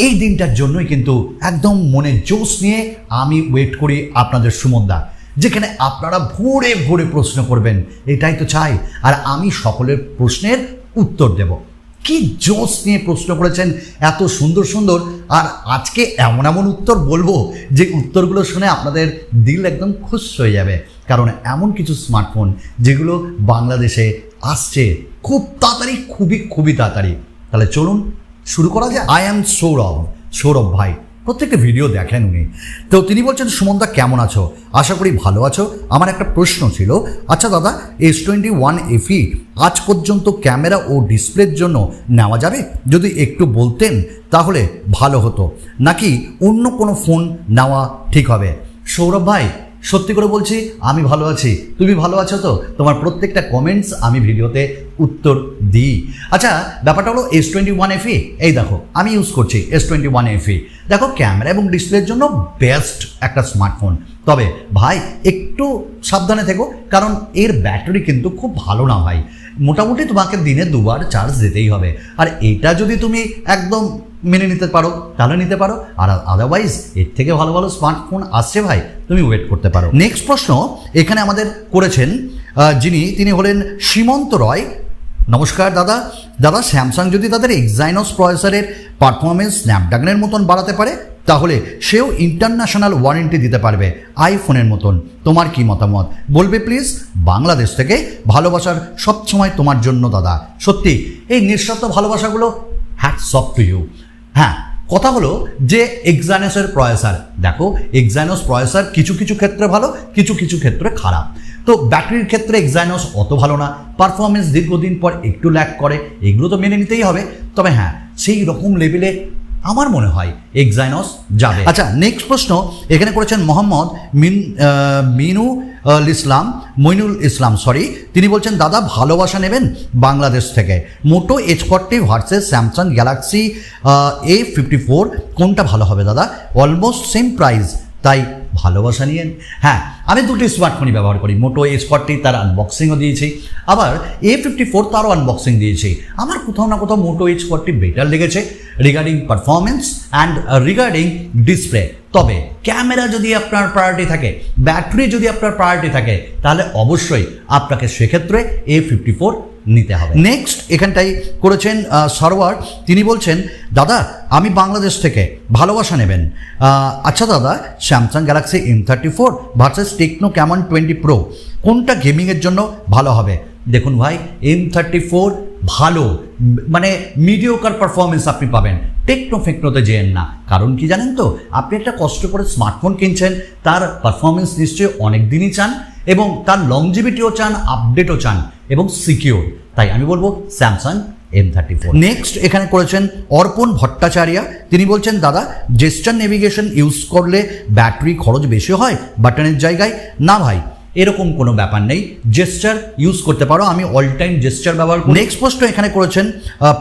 এই দিনটার জন্যই কিন্তু একদম মনে জোশ নিয়ে আমি ওয়েট করি আপনাদের সুমনদা, যেখানে আপনারা ভোরে ভোরে প্রশ্ন করবেন, এটাই তো চাই। আর আমি সকলের প্রশ্নের উত্তর দেব। কি জোশ নিয়ে প্রশ্ন করেছেন, এত সুন্দর সুন্দর। আর আজকে এমন এমন উত্তর বলবো যে উত্তরগুলো শুনে আপনাদের দিল একদম খুশ হয়ে যাবে, কারণ এমন কিছু স্মার্টফোন যেগুলো বাংলাদেশে আসছে খুব তাড়াতাড়ি, খুবই তাড়াতাড়ি। তাহলে চলুন শুরু করা যায়। আই অ্যাম সৌরভ ভাই, প্রত্যেকটা ভিডিও দেখেন উনি। তো তিনি বলছেন, সুমনদা কেমন আছো? আশা করি ভালো আছো। আমার একটা প্রশ্ন ছিল, আচ্ছা দাদা, S21 FE আজ পর্যন্ত ক্যামেরা ও ডিসপ্লের জন্য নেওয়া যাবে? যদি একটু বলতেন তাহলে ভালো হতো, নাকি অন্য কোনো ফোন নেওয়া ঠিক হবে? সৌরভ ভাই, সত্যি করে বলছি আমি ভালো আছি। তুমি ভালো আছো তো? তোমার প্রত্যেকটা কমেন্টস আমি ভিডিওতে উত্তর দিই। আচ্ছা, ব্যাপারটা হলো S21 FE, এই দেখো আমি ইউজ করছি S21 FE। দেখো, ক্যামেরা এবং ডিসপ্লের জন্য বেস্ট একটা স্মার্টফোন। তবে ভাই একটু সাবধানে থেকো, কারণ এর ব্যাটারি কিন্তু খুব ভালো না ভাই। মোটামুটি তোমাকে দিনে 2 বার চার্জ দিতেই হবে। আর এটা যদি তুমি একদম মেনে নিতে পারো তাহলে নিতে পারো, আর আদারওয়াইজ এর থেকে ভালো ভালো স্মার্টফোন আসছে ভাই, তুমি ওয়েট করতে পারো। নেক্সট প্রশ্ন এখানে আমাদের করেছেন তিনি হলেন সীমন্ত রয়। নমস্কার দাদা, স্যামসাং যদি তাদের এক্সাইনোস প্রসেসরের পারফরমেন্স স্ন্যাপড্রাগনের মতন বাড়াতে পারে, তাহলে সেও ইন্টারন্যাশনাল ওয়ারেন্টি দিতে পারবে আইফোনের মতন। তোমার কি মতামত বলবে প্লিজ? বাংলাদেশ থেকে ভালোবাসার সবসময় তোমার জন্য দাদা। সত্যি এই নিঃস্বার্থ ভালোবাসাগুলো হ্যাটস অফ টু ইউ। হ্যাঁ, কথা হলো যে এক্সাইনোসের প্রসেসর, দেখো এক্সাইনোস প্রসেসর কিছু ক্ষেত্রে ভালো, কিছু ক্ষেত্রে খারাপ। তো ব্যাটারির ক্ষেত্রে এক্সাইনোস অত ভালো না, পারফরমেন্স দীর্ঘদিন পর একটু ল্যাগ করে, এগুলো তো মেনে নিতেই হবে। তবে হ্যাঁ, সেই রকম লেভেলে আমার মনে হয় এক্সাইনোস যাবে। আচ্ছা, নেক্সট প্রশ্ন এখানে করেছেন মোহাম্মদ মইনুল ইসলাম, তিনি বলছেন, দাদা ভালোবাসা নেবেন বাংলাদেশ থেকে। মোটো H40 versus Samsung Galaxy A54 কোনটা ভালো হবে দাদা? অলমোস্ট সেম প্রাইস, তাই ভালোবাসা নিয়েন। হ্যাঁ, আমি দুটি স্মার্টফোনই ব্যবহার করি। মোটো H40 তার আনবক্সিংও দিয়েছি, আবার A54 তারও আনবক্সিং দিয়েছি। আমার কোথাও না কোথাও মোটো H40 বেটার লেগেছে regarding performance and regarding display. তবে ক্যামেরা যদি আপনার প্রায়োরিটি থাকে, ব্যাটারি যদি আপনার প্রায়োরিটি থাকে, তাহলে অবশ্যই আপনাকে সেক্ষেত্রে A54 নিতে হবে। নেক্সট এখানটাই করেছেন সরওয়ার, তিনি বলছেন, দাদা আমি বাংলাদেশ থেকে, ভালোবাসা নেবেন। আচ্ছা দাদা, Samsung Galaxy M34 versus techno Camon 20 Pro কোনটা গেমিংয়ের জন্য ভালো হবে? দেখুন ভাই, M34 ভালো, মানে মিডিওকার পারফরমেন্স আপনি পাবেন। টেকনোতে যেন না, কারণ কি জানেন তো, আপনি একটা কষ্ট করে স্মার্টফোন কিনছেন, তার পারফরমেন্স নিশ্চয়ই অনেক দিনই চান, এবং তার লংজিভিটিও চান, আপডেটও চান, এবং সিকিউর। তাই আমি বলবো স্যামসাং M34। নেক্সট এখানে করেছেন অর্পণ ভট্টাচার্য, তিনি বলছেন, দাদা জেস্টার নেভিগেশন ইউজ করলে ব্যাটারি খরচ বেশি হয় বাটনের জায়গায়? না ভাই, এরকম কোনো ব্যাপার নেই, জেস্টার ইউজ করতে পারো। আমি অল টাইম জেস্টার ব্যবহার করি। নেক্সট প্রশ্ন এখানে করেছেন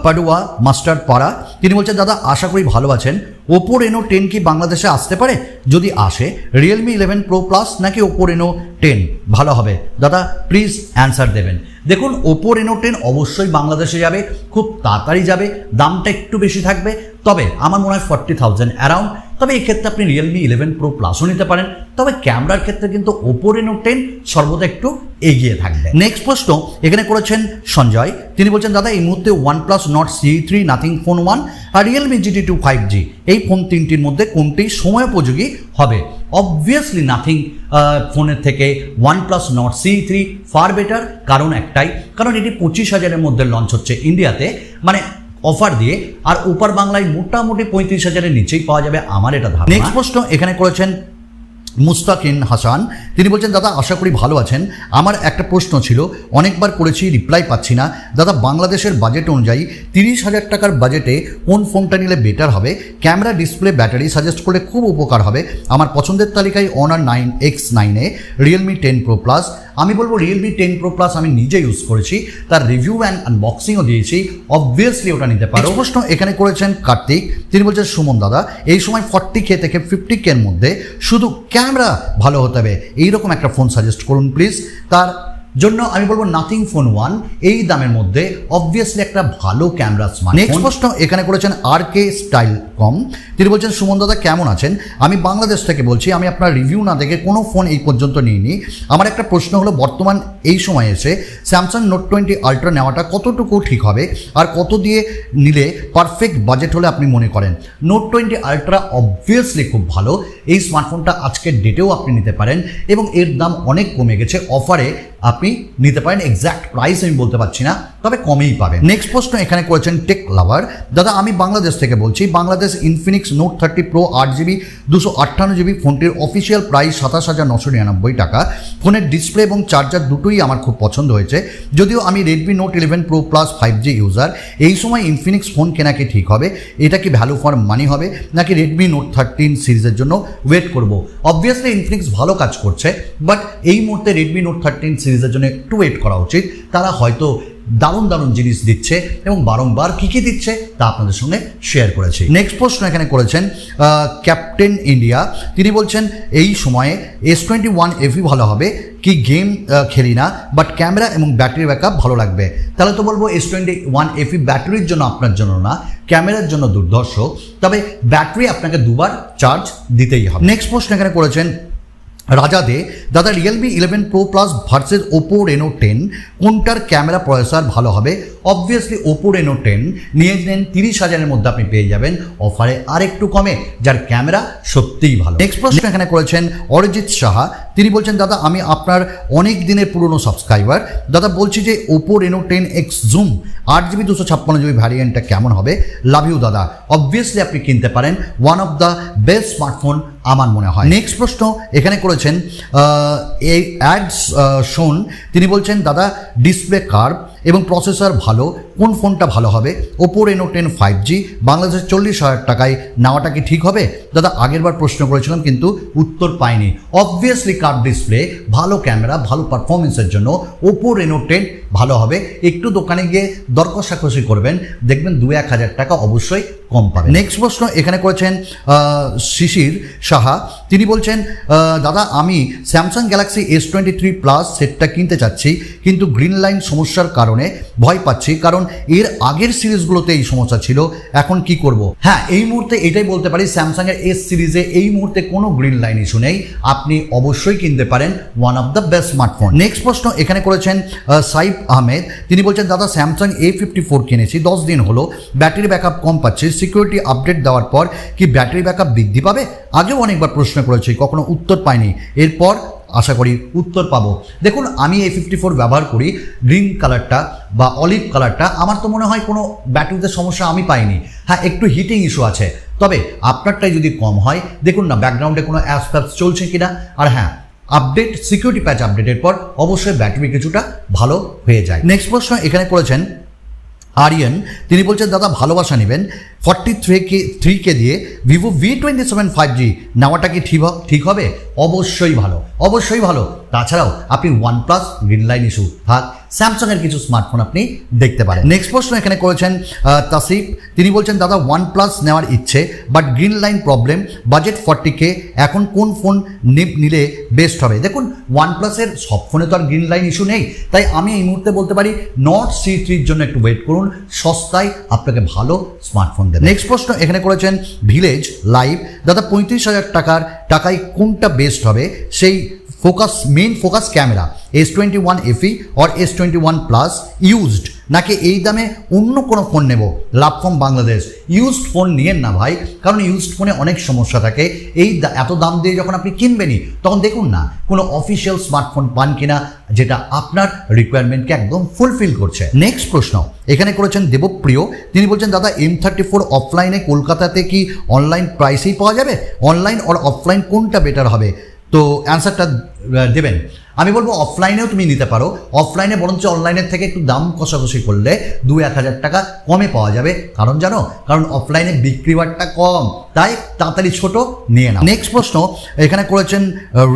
পাডুয়া মাস্টার পাড়া, তিনি বলছেন, দাদা আশা করি ভালো আছেন। Oppo Reno 10 কি বাংলাদেশে আসতে পারে? যদি আসে Realme 11 Pro Plus নাকি Oppo Reno 10 ভালো হবে? দাদা প্লিজ অ্যান্সার দেবেন। দেখুন, Oppo Reno 10 অবশ্যই বাংলাদেশে যাবে, খুব তাড়াতাড়ি যাবে, দামটা একটু বেশি থাকবে, তবে আমার মনে হয় 40,000 অ্যারাউন্ড। তবে এই ক্ষেত্রে আপনি Realme 11 Pro Plusও নিতে পারেন। তবে ক্যামেরার ক্ষেত্রে কিন্তু Oppo Reno 10 সর্বদা একটু এগিয়ে থাকবে। নেক্সট প্রশ্ন এখানে করেছেন সঞ্জয়, তিনি বলছেন, দাদা এই মুহূর্তে OnePlus Nord CE3, nothing phone 1 আর Realme GT2 5G, এই ফোন তিনটির মধ্যে কোনটি সময়োপযোগী হবে? অবভিয়াসলি নাথিং ফোনের থেকে OnePlus Nord CE3 far better, কারণ একটাই, কারণ এটি 25,000-এর মধ্যে লঞ্চ হচ্ছে ইন্ডিয়াতে, মানে অফার দিয়ে, আর ওপার বাংলায় মোটামুটি 35,000-এর নিচেই পাওয়া যাবে, আমার এটা ধারণা। নেক্সট প্রশ্ন এখানে করেছেন মুস্তাকিন হাসান, তিনি বলছেন, দাদা আশা করি ভালো আছেন। আমার একটা প্রশ্ন ছিল, অনেকবার করেছি, রিপ্লাই পাচ্ছি না। দাদা বাংলাদেশের বাজেট অনুযায়ী 30,000 টাকার বাজেটে কোন ফোনটা নিলে বেটার হবে? ক্যামেরা, ডিসপ্লে, ব্যাটারি সাজেস্ট করলে খুব উপকার হবে। আমার পছন্দের তালিকায় Honor 9X9A, Realme 10 Pro Plus। আমি বলবো Realme 10 Pro Plus আমি নিজে ইউজ করেছি, তার রিভিউ অ্যান্ড আনবক্সিংও দিয়েছি, অবভিয়াসলি ওটা নিতে পারো। প্রশ্ন এখানে করেছেন কার্তিক, তিনি বলছেন, সুমন দাদা এই সময় 40K থেকে 50K এর মধ্যে শুধু ক্যামেরা ভালো হতে হবে, এইরকম একটা ফোন সাজেস্ট করুন প্লিজ। তার জন্য আমি বলবো নাথিং ফোন 1 এই দামের মধ্যে অবভিয়াসলি একটা ভালো ক্যামেরা স্মার্ট। নেক্সট প্রশ্ন এখানে করেছেন RK স্টাইল কম। তিনি বলছেন সুমন দাদা কেমন আছেন, আমি বাংলাদেশ থেকে বলছি, আমি আপনার রিভিউ না দেখে কোনো ফোন এই পর্যন্ত নিইনি। আমার একটা প্রশ্ন হলো, বর্তমান এই সময় এসে স্যামসাং নোট 20 আলট্রা নেওয়াটা কতটুকু ঠিক হবে, আর কত দিয়ে নিলে পারফেক্ট বাজেট হলে আপনি মনে করেন? নোট 20 আলট্রা অবভিয়াসলি খুব ভালো, এই স্মার্টফোনটা আজকের ডেটেও আপনি নিতে পারেন এবং এর দাম অনেক কমে গেছে, অফারে আপনি নিতে পারেন। এক্স্যাক্ট প্রাইস আমি বলতে পারছি না, তবে কমেই পাবেন। নেক্সট প্রশ্ন এখানে করেছেন টেক লাভার, দাদা আমি বাংলাদেশ থেকে বলছি, Bangladesh Infinix note 30 pro 8GB 258GB ফোনটির অফিসিয়াল প্রাইস 27,999 টাকা। ফোনের ডিসপ্লে এবং চার্জার দুটোই আমার খুব পছন্দ হয়েছে, যদিও আমি Redmi note 11 pro plus 5G user. এই সময় ইনফিনিক্স ফোন কেনা কি ঠিক হবে? এটা কি ভ্যালু ফর মানি হবে, নাকি রেডমি নোট 13 সিরিজের জন্য ওয়েট করব? অবভিয়াসলি ইনফিনিক্স ভালো কাজ করছে, বাট এই মুহূর্তে রেডমি নোট 13 সিরিজের জন্য একটু ওয়েট করা উচিত। তারা হয়তো দারুণ দারুণ জিনিস দিচ্ছে এবং বারংবার কী কী দিচ্ছে তা আপনাদের সঙ্গে শেয়ার করেছি। নেক্সট প্রশ্ন এখানে করেছেন ক্যাপ্টেন ইন্ডিয়া, তিনি বলছেন এই সময়ে S21 FE ভালো হবে কি, গেম খেলি না বাট ক্যামেরা এবং ব্যাটারি ব্যাকআপ ভালো লাগবে? তাহলে তো বলবো S21 FE ব্যাটারির জন্য আপনার জন্য না, ক্যামেরার জন্য দুর্ধর্ষ, তবে ব্যাটারি আপনাকে দুবার চার্জ দিতেই হবে। নেক্সট প্রশ্ন এখানে করেছেন রাজা দে, দাদা Realme 11 pro plus versus Oppo Reno 10 কোনটার ক্যামেরা প্রসেসর ভালো হবে? অবভিয়াসলি ওপো রেনো 10 নিয়ে নেন, 30,000-এর মধ্যে আপনি পেয়ে যাবেন অফারে আর একটু কমে, যার ক্যামেরা সত্যিই ভালো। নেক্সট প্রশ্ন এখানে করেছেন অরিজিৎ সাহা, তিনি বলছেন দাদা আমি আপনার অনেক দিনের পুরনো সাবস্ক্রাইবার, দাদা বলছি যে Oppo Reno 10X zoom 8GB 256GB ভ্যারিয়েন্টটা কেমন হবে? লাভ ইউ দাদা। অবভিয়াসলি আপনি কিনতে পারেন, one of the best smartphone আমার মনে হয়। নেক্সট প্রশ্ন এখানে করেছেন এই অ্যাডস শোন, তিনি বলছেন দাদা ডিসপ্লে কার্ভ এবং প্রসেসর ভালো, কোন ফোনটা ভালো হবে? ওপো রেনো 10 5G বাংলাদেশের 40,000 টাকায় নেওয়াটা কি ঠিক হবে? দাদা আগেরবার প্রশ্ন করেছিলাম কিন্তু উত্তর পাইনি। অবভিয়াসলি কার্ভ ডিসপ্লে, ভালো ক্যামেরা, ভালো পারফরমেন্সের জন্য ওপো রেনো 10 ভালো হবে। একটু দোকানে গিয়ে দর কষাকষি করবেন, দেখবেন 2-1 হাজার টাকা অবশ্যই কম পাবেন। নেক্সট প্রশ্ন এখানে করেছেন শিশির সাহা, তিনি বলছেন দাদা আমি স্যামসাং গ্যালাক্সি S23 প্লাস সেটটা কিনতে চাচ্ছি, কিন্তু গ্রিন লাইন সমস্যার কারণে ভয় পাচ্ছি, কারণ এর আগের সিরিজগুলোতে এই সমস্যা ছিল, এখন কি করব? হ্যাঁ, এই মুহূর্তে এটাই বলতে পারি, স্যামসাংয়ের S সিরিজে এই মুহূর্তে কোনো গ্রিন লাইন ইস্যু নেই, আপনি অবশ্যই কিনতে পারেন, one of the best smartphone. Next প্রশ্ন এখানে করেছেন সাইফ আহমেদ, তিনি বলছেন দাদা স্যামসাং A54 কিনেছি, 10 দিন হলো, ব্যাটারি ব্যাকআপ কম পাচ্ছি, সিকিউরিটি আপডেট দেওয়ার পর কি ব্যাটারি ব্যাকআপ বৃদ্ধি পাবে? আগেও অনেকবার প্রশ্ন করেছি, কখনো উত্তর পাইনি, এরপর আশা করি উত্তর পাবো। দেখুন আমি A54 ব্যবহার করি, গ্রিন কালারটা বা অলিভ কালারটা, আমার তো মনে হয় কোনো ব্যাটারিতে সমস্যা আমি পাইনি। হ্যাঁ, একটু হিটিং ইস্যু আছে, তবে আপনারটাই যদি কম হয় দেখুন না ব্যাকগ্রাউন্ডে কোনো অ্যাপস ফ্যাপস চলছে কিনা। আর হ্যাঁ, আপডেট সিকিউরিটি প্যাচ আপডেটের পর অবশ্যই ব্যাটারি কিছুটা ভালো হয়ে যায়। নেক্সট প্রশ্ন এখানে করেছেন আরিয়ান, তিনি বলছেন দাদা ভালোবাসা নেবেন, 43K দিয়ে ভিভো V27 5G নেওয়াটা কি ঠিক হবে? অবশ্যই ভালো, অবশ্যই ভালো। তাছাড়াও আপনি OnePlus গ্রিন লাইন ইস্যু থাক, স্যামসাংয়ের কিছু স্মার্টফোন আপনি দেখতে পারেন। নেক্সট প্রশ্ন এখানে করেছেন তাসিফ, তিনি বলছেন দাদা OnePlus নেওয়ার ইচ্ছে, but green line problem, budget 40K, এখন কোন ফোন নিলে বেস্ট হবে? দেখুন OnePlus-এর সব ফোনে তো আর গ্রিন লাইন ইস্যু নেই, তাই আমি এই মুহূর্তে বলতে পারি নট C3-র জন্য একটু ওয়েট করুন, সস্তায় আপনাকে ভালো স্মার্টফোন দেবে। নেক্সট প্রশ্ন এখানে করেছেন ভিলেজ লাইভ, দাদা 35,000 টাকায় কোনটা বেস্ট হবে? সেই main focus camera S21 FE और S21 প্লাস ইউজড, নাকি এই দামে অন্য কোনো ফোন নেব? Love from Bangladesh. Used phone নিয়েন না ভাই, কারণ ইউজড ফোনে অনেক সমস্যা থাকে, এই এত দাম দিয়ে যখন আপনি কিনবেনই তখন দেখুন না কোনো অফিসিয়াল স্মার্টফোন পান কিনা যেটা আপনার রিকোয়ারমেন্টকে একদম ফুলফিল করছে। নেক্সট প্রশ্ন এখানে করেছেন দেবপ্রিয়, তিনি বলছেন দাদা M34 অফলাইনে কলকাতাতে কি অনলাইন প্রাইসেই পাওয়া যাবে? অনলাইন আর অফলাইন কোনটা বেটার হবে? তো অ্যান্সারটা দেবেন। আমি বলবো অফলাইনেও তুমি নিতে পারো, অফলাইনে বরঞ্চ অনলাইনের থেকে একটু দাম কষাকষি করলে 2-1 হাজার টাকা কমে পাওয়া যাবে, কারণ জানো, কারণ অফলাইনে বিক্রি বাট্টা কম, তাই তাড়াতাড়ি ছোট নিয়ে নাও। নেক্সট প্রশ্ন এখানে করেছেন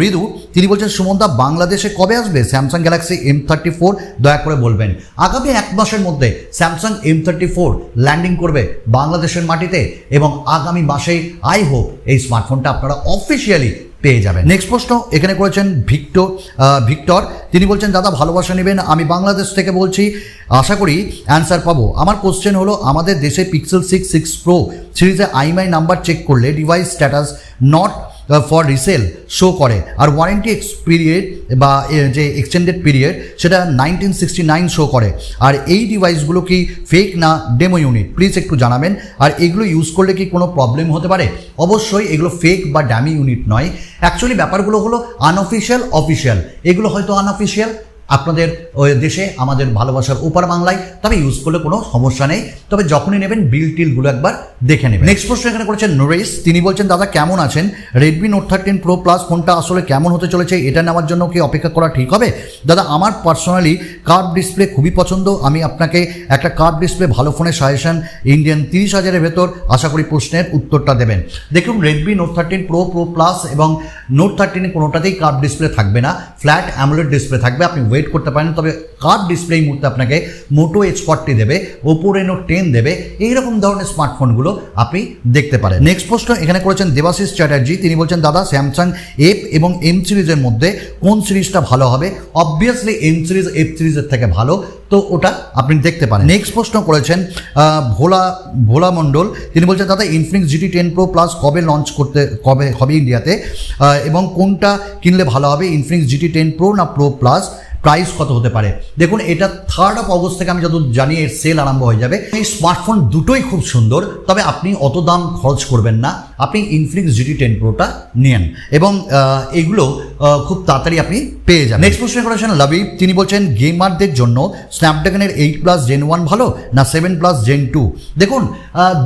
রিদু, তিনি বলছেন সুমনদা বাংলাদেশে কবে আসবে স্যামসাং গ্যালাক্সি M34? দয়া করে বলবেন। আগামী 1 মাসের মধ্যে স্যামসাং M34 ল্যান্ডিং করবে বাংলাদেশের মাটিতে এবং আগামী মাসেই আই হোপ এই স্মার্টফোনটা আপনারা অফিসিয়ালি পেয়ে যাবেন। নেক্সট প্রশ্ন এখানে করেছেন ভিক্টর, তিনি বলছেন দাদা ভালোবাসা নেবেন, আমি বাংলাদেশ থেকে বলছি, আশা করি অ্যান্সার পাবো। আমার কোশ্চেন হলো, আমাদের দেশে পিক্সেল 6 প্রো সিরিজে IMEI নাম্বার চেক করলে device status not for resale show করে, আর ওয়ারেন্টি পিরিয়ড বা যে এক্সটেন্ডেড পিরিয়ড সেটা 1969 শো করে, আর এই ডিভাইসগুলো কি ফেক না ডেমো ইউনিট, প্লিজ একটু জানাবেন। আর এগুলো ইউজ করলে কি কোনো প্রবলেম হতে পারে? অবশ্যই এগুলো ফেক বা ড্যামি ইউনিট নয়। অ্যাকচুয়ালি ব্যাপারগুলো হলো আনঅফিসিয়াল অফিসিয়াল, এগুলো হয়তো আনঅফিসিয়াল আপনাদের দেশে, আমাদের ভালোবাসার ওপার বাংলায়, তবে ইউজ করলে কোনো সমস্যা নেই। তবে যখনই নেবেন বিল টিলগুলো একবার দেখে নেবেন। নেক্সট প্রশ্ন এখানে করেছেন নরেশ, তিনি বলছেন দাদা কেমন আছেন, রেডমি নোট 13 প্রো প্লাস ফোনটা আসলে কেমন হতে চলেছে, এটা নেওয়ার জন্য কি অপেক্ষা করা ঠিক হবে? দাদা আমার পার্সোনালি কার্ভ ডিসপ্লে খুবই পছন্দ, আমি আপনাকে একটা কার্ভ ডিসপ্লে ভালো ফোনের সাজেশন ইন্ডিয়ান 30,000-এর ভেতর আশা করি প্রশ্নের উত্তরটা দেবেন। দেখুন রেডমি নোট 13 প্রো প্লাস এবং নোট 13 কোনোটাতেই কার্ভ ডিসপ্লে থাকবে না, ফ্ল্যাট অ্যামোলেড ডিসপ্লে থাকবে, আপনি ওয়েট করতে পারেন। তবে কার্ভ ডিসপ্লে এই মুহূর্তে আপনাকে মোটো H40 দেবে, Oppo Reno 10 দেবে, এইরকম ধরনের স্মার্টফোনগুলো আপনি দেখতে পারেন। নেক্সট প্রশ্ন এখানে করেছেন দেবাশিস চ্যাটার্জি, তিনি বলছেন দাদা স্যামসাং এফ এবং এম সিরিজের মধ্যে কোন সিরিজটা ভালো হবে? অবভিয়াসলি এম সিরিজ এফ সিরিজের থেকে ভালো, তো ওটা আপনি দেখতে পারেন। নেক্সট প্রশ্ন করেছেন ভোলা মণ্ডল, তিনি বলছেন দাদা ইনফিনিক্স GT 10 প্রো প্লাস কবে লঞ্চ হবে ইন্ডিয়াতে, এবং কোনটা কিনলে ভালো হবে, ইনফিনিক্স GT 10 প্রো না প্রো প্লাস, প্রাইস কত হতে পারে? দেখুন এটা 3rd of August থেকে আমি যতদূর জানি এর সেল আরম্ভ হয়ে যাবে। এই স্মার্টফোন দুটোই খুব সুন্দর, তবে আপনি অত দাম খরচ করবেন না, আপনি ইনফিনিক্স GT 10 প্রোটা নিন এবং এগুলো খুব তাড়াতাড়ি আপনি পেয়ে যাবেন। নেক্সট প্রশ্ন করেছেন লাবিব, তিনি বলছেন গেমারদের জন্য স্ন্যাপড্রাগনের 8+ Gen 1 ভালো না 7+ Gen 2? দেখুন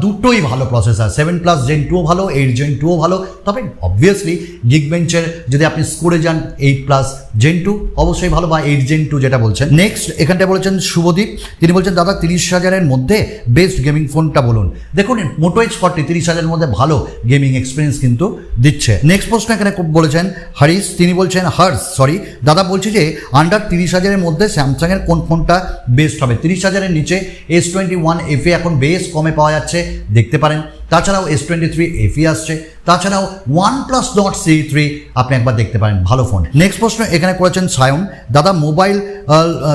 দুটোই ভালো প্রসেসর, 7+ Gen 2 ভালো, 8 Gen 2 ভালো, তবে অবভিয়াসলি গিগবেঞ্চের যদি আপনি স্কোরে যান 8+ Gen 2 অবশ্যই ভালো, বা 8 Gen 2 যেটা বলছেন। নেক্সট এখানটা বলেছেন শুভদীপ, তিনি বলছেন দাদা 30,000-এর মধ্যে বেস্ট গেমিং ফোনটা বলুন। দেখুন মোটো H40 30,000-এর মধ্যে ভালো গেমিং এক্সপিরিয়েন্স কিন্তু দিচ্ছে। নেক্সট প্রশ্ন এখানে বলেছেন হরিশ, তিনি বলছেন দাদা বলছি যে আন্ডার 30,000-এর মধ্যে স্যামসাংয়ের কোন ফোনটা বেস্ট হবে? 30,000-এর নিচে S21 FE এখন বেশ কমে পাওয়া যাচ্ছে, দেখতে পারেন। তাছাড়াও S23 FE আসছে, তাছাড়াও OnePlus Nord C3 আপনি একবার দেখতে পারেন, ভালো ফোন। নেক্সট প্রশ্ন এখানে করেছেন সায়ন, দাদা মোবাইল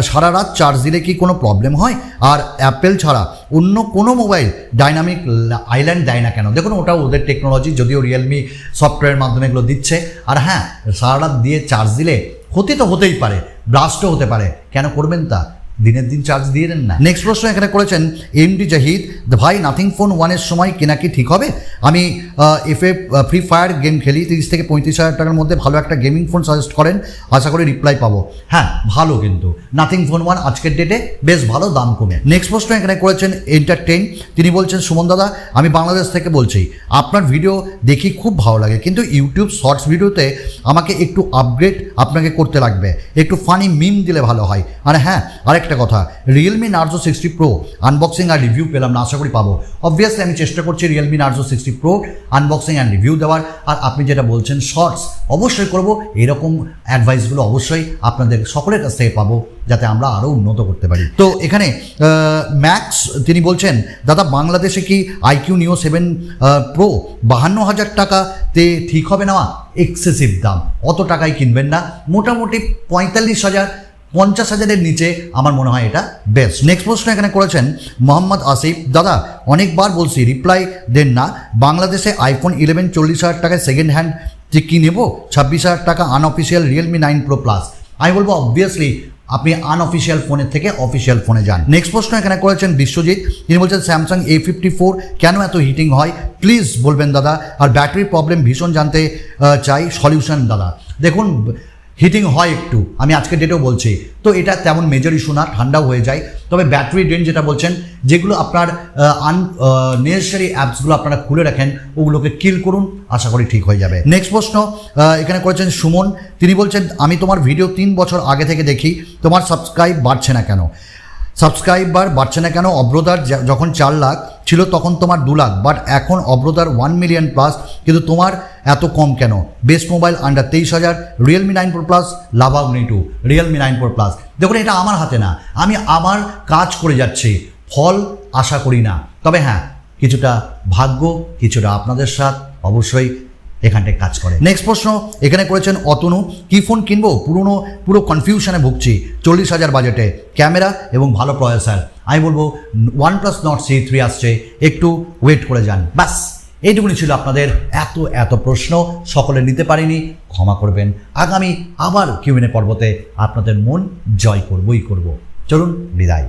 সারা রাত চার্জ দিলে কি কোনো প্রবলেম হয়? আর অ্যাপেল ছাড়া অন্য কোনো মোবাইল ডাইনামিক আইল্যান্ড দেয় না কেন? দেখুন ওটা ওদের টেকনোলজি, যদিও রিয়েলমি সফটওয়্যারের মাধ্যমে এগুলো দিচ্ছে। আর হ্যাঁ, সারা রাত দিয়ে চার্জ দিলে ক্ষতি তো হতেই পারে, ব্লাস্টও হতে পারে, কেন করবেন তা? দিনের দিন চার্জ দিয়ে দেন না। নেক্সট প্রশ্ন এখানে করেছেন MD জাহিদ, ভাই নাথিং ফোন 1-এর সময় কেনা কি ঠিক হবে? আমি ফ্রি ফায়ার গেম খেলি, 30 থেকে 35,000 টাকার মধ্যে ভালো একটা গেমিং ফোন সাজেস্ট করেন, আশা করি রিপ্লাই পাবো। হ্যাঁ ভালো, কিন্তু নাথিং ফোন 1 আজকের ডেটে বেশ ভালো, দাম কমে। নেক্সট প্রশ্ন এখানে করেছেন এন্টারটেইন, তিনি বলছেন সুমন দাদা আমি বাংলাদেশ থেকে বলছি, আপনার ভিডিও দেখি খুব ভালো লাগে, কিন্তু ইউটিউব শর্টস ভিডিওতে আমাকে একটু আপগ্রেড আপনাকে করতে লাগবে, একটু ফানি মিম দিলে ভালো হয়। আর হ্যাঁ আরেকটা কথা, রিয়েলমি নার্জো 60 প্রো আনবক্সিং আর রিভিউ পেলাম না, আশা করি পাবো। অবভিয়াসলি আমি চেষ্টা করছি Realme Narzo 60 pro unboxing and review দেওয়ার, আর আপনি যেটা বলছেন শর্টস অবশ্যই করব, এরকম অ্যাডভাইসগুলো অবশ্যই আপনাদের সকলের কাছ থেকে পাবো, যাতে আমরা আরও উন্নত করতে পারি। তো এখানে ম্যাক্স তিনি বলছেন দাদা বাংলাদেশে কি IQ Neo 7 প্রো 52,000 টাকাতে ঠিক হবে নেওয়া? এক্সেসিভ দাম, অত টাকায় কিনবেন না, মোটামুটি 45,000-50,000-এর নিচে আমার মনে হয় এটা বেস্ট। নেক্সট প্রশ্ন এখানে করেছেন মোহাম্মদ আসিফ, দাদা অনেকবার বলছি রিপ্লাই দেন না, বাংলাদেশে iPhone 11 40,000 টাকায় সেকেন্ড হ্যান্ড কি নেব, 26,000 টাকা আনঅফিসিয়াল রিয়েলমি 9 প্রো প্লাস? আমি বলবো অবভিয়াসলি আপনি আনঅফিসিয়াল ফোনের থেকে অফিসিয়াল ফোনে যান। নেক্সট প্রশ্ন এখানে করেছেন বিশ্বজিৎ, তিনি বলছেন স্যামসাং A54 কেন এত হিটিং হয়, প্লিজ বলবেন দাদা, আর ব্যাটারি প্রবলেম ভীষণ জানতে চাই, সলিউশন দাদা। দেখুন হিটিং হয় একটু, আমি আজকের ডেটেও বলছি, তো এটা তেমন মেজর ইস্যু না, ঠান্ডাও হয়ে যায়। তবে ব্যাটারি ড্রেন যেটা বলছেন, যেগুলো আপনার নেসেসারি অ্যাপসগুলো আপনারা খুলে রাখেন, ওগুলোকে কিল করুন, আশা করি ঠিক হয়ে যাবে। নেক্সট প্রশ্ন এখানে করেছেন সুমন, তিনি বলছেন আমি তোমার ভিডিও 3 বছর আগে থেকে দেখি, তোমার সাবস্ক্রাইব বাড়ছে না কেন? অব্রতার যখন 4 লাখ ছিল তখন তোমার 2 লাখ, বাট এখন অব্রতার 1 মিলিয়ন প্লাস, কিন্তু তোমার এত কম কেন? Best mobile under 23,000 Realme 9 pro plus, Lava উনিটু রিয়েলমি 9 প্রো প্লাস। দেখুন এটা আমার হাতে না, আমি আমার কাজ করে যাচ্ছি, ফল আশা করি না। তবে হ্যাঁ কিছুটা ভাগ্য, কিছুটা আপনাদের সাথ, অবশ্যই এখানটায় কাজ করে। নেক্সট প্রশ্ন এখানে করেছেন অতনু, কি ফোন কিনবো, পুরো কনফিউশনে ভুগছি, 40,000 বাজেটে, ক্যামেরা এবং ভালো প্রসেসর। আমি বলবো OnePlus Nord C3 আসছে, একটু ওয়েট করে যান। বাস এইটুকুনি ছিল আপনাদের এত প্রশ্ন, সকলে নিতে পারিনি, ক্ষমা করবেন। আগামী আবার Q&A পর্বতে আপনাদের মন জয় করবই করব। চলুন বিদায়।